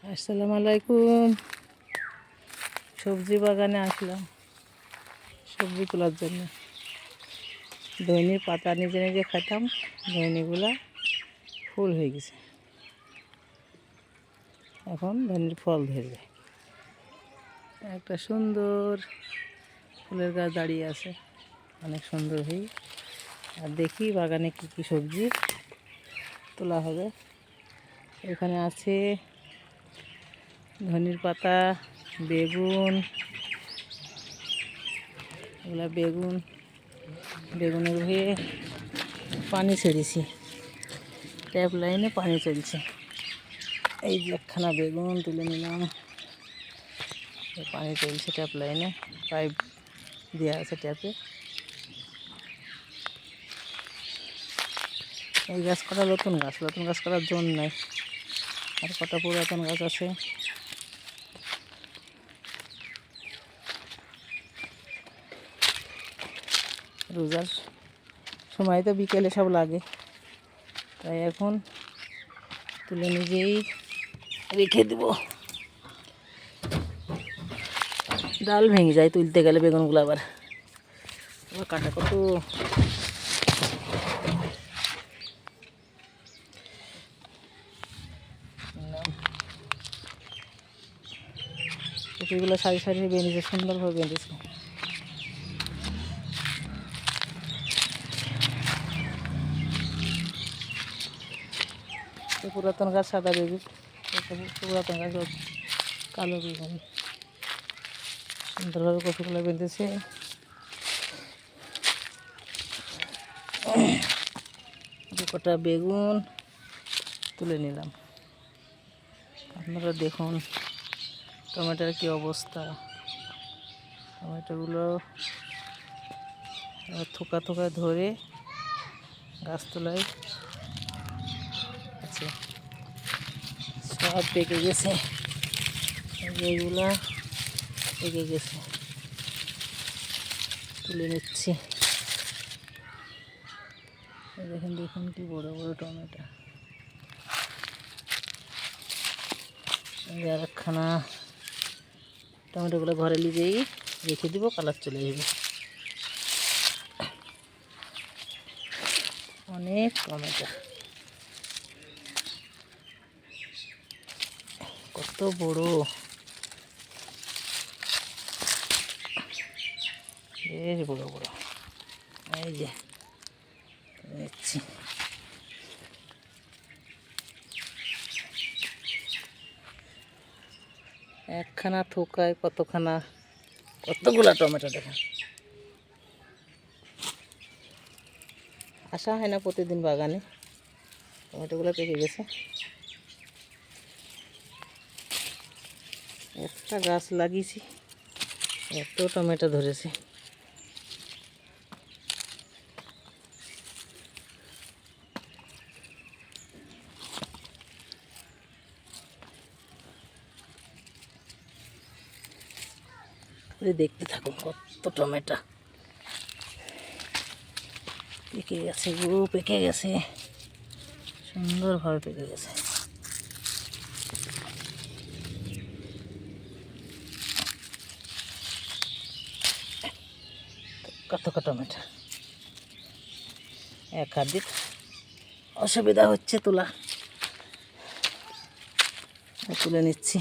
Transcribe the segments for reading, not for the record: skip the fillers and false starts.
আসসালামু আলাইকুম। সবজি বাগানে আসলাম সবজি তোলার জন্য। ধনির পাতা নিজে নিজে খাইতাম, ধনিগুলা ফুল হয়ে গেছে, এখন ধনির ফল ধরবে। একটা সুন্দর ফুলের গাছ দাঁড়িয়ে আছে, অনেক সুন্দর হয়ে। আর দেখি বাগানে কি কি সবজি তোলা হবে। এখানে আছে ধনির পাতা, বেগুন, এগুলা বেগুনের হয়ে পানি ছেড়েছি, ট্যাপ লাইনে পানি চলছে। এই যে একখানা বেগুন তুলে নিলাম, পানি চলছে ট্যাপ লাইনে, পাইপ দেওয়া আছে ট্যাপে। এই গাছ কটা নতুন গাছ করার জন্য নাই, আর কটা পুরাতন গাছ আছে। রোজার সময় তো বিকেলে সব লাগে, তাই এখন তুলে নিজেই রেখে দেব। ডাল ভেঙে যায় তুলতে গেলে বেগুনগুলো, আবার কাটা কত। কপিগুলো সারি সারি বেঁধেছে, সুন্দরভাবে বেঁধেছে। পুরাতন গাছ সাদা বেগুন, পুরাতন গাছ কালো বেগুন, সুন্দরভাবে কপিগুলো বেঁধেছে। দু কটা বেগুন তুলে নিলাম। আপনারা দেখুন টমেটোর কি অবস্থা। টমেটোগুলো থোকা থোকা ধরে গাছতলায় আছে, সব পেকে গেছে। এইগুলা পেকে গেছে, তুলে নিচ্ছি। দেখুন দেখুন কি বড় বড় টমেটো। আর একখানা টমেটোগুলো ঘরে নিয়ে রেখে দিব, কালার চলে যাবে। অনেক টমেটো, কত বড়, বেশ বড় বড়। এই যে নিচ্ছি। একখানা থোকায় কতগুলা টমেটো দেখেন। আসা হয় না প্রতিদিন বাগানে, টমেটোগুলো পেকে গেছে। একটা গাছ লাগিয়েছি, এত টমেটো ধরেছে। দেখতে থাকুন কত টমেটো পেকে গেছে, পেকে গেছে, সুন্দরভাবে পেকে গেছে। কত টমেটো, এক হাত দিক অসুবিধা হচ্ছে তোলা, তুলে নিচ্ছি।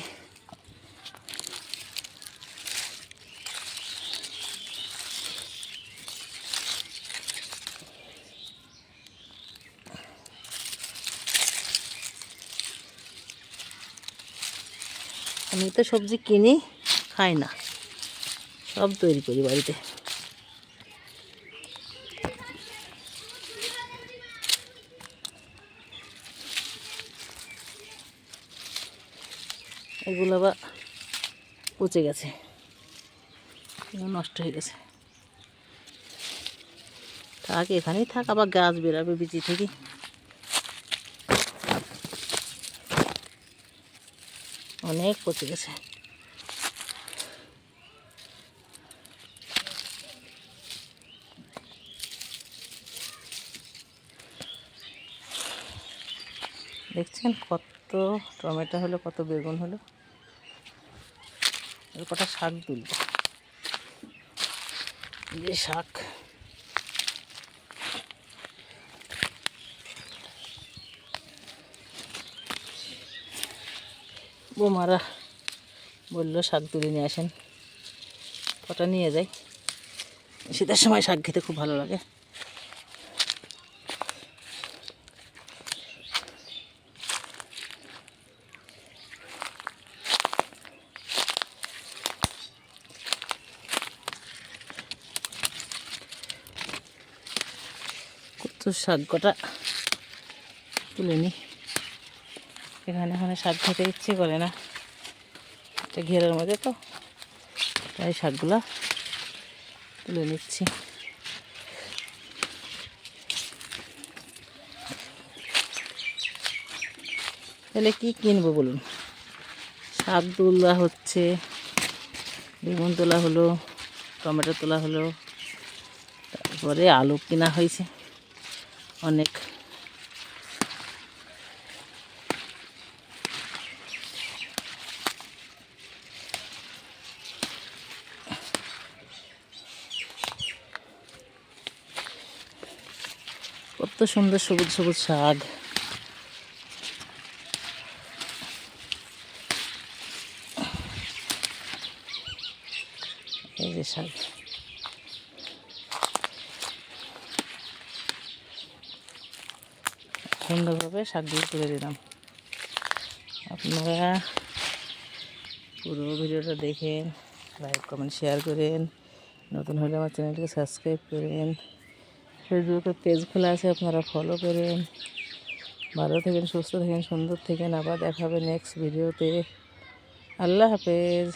আমি তো সবজি কিনি খাই না, সব তৈরি করি বাড়িতে। এগুলো আবার পচে গেছে, নষ্ট হয়ে গেছে। থাক, এখানেই থাক, আবার গাছ বেরাবে বিচি থেকে। অনেক পচে গেছে। দেখছেন কত টমেটো হলো, কত বেগুন হলো। কটা শাক তুলব, যে শাক বৌমারা বললো শাক তুলে নিয়ে আসেন, কটা নিয়ে যাই। শীতের সময় শাক খেতে খুব ভালো লাগে। কত শাক কটা তুলে নিই, এখানে শাক খেতে ইচ্ছে করে না, এটা ঘেরের মধ্যে তো, তাই শাকগুলা তুলে নিচ্ছি। তাহলে কি কিনবো বলুন? শাক তোলা হচ্ছে, বেগুন তোলা হলো, টমেটো তোলা হলো, তারপরে আলু কিনা হয়েছে অনেক। কত সুন্দর সবুজ সবুজ শাক। এই যে শাক, সুন্দরভাবে শাকগুলো তুলে দিলাম। আপনারা পুরো ভিডিওটা দেখেন, লাইক কমেন্ট শেয়ার করেন, নতুন হলে আমার চ্যানেলটিকে সাবস্ক্রাইব করেন, ফেসবুকে পেজ খোলা আছে, আপনারা ফলো করেন। ভালো থাকেন, সুস্থ থাকেন, সুন্দর থাকেন। আবার দেখাবে নেক্সট ভিডিওতে। আল্লাহ হাফেজ।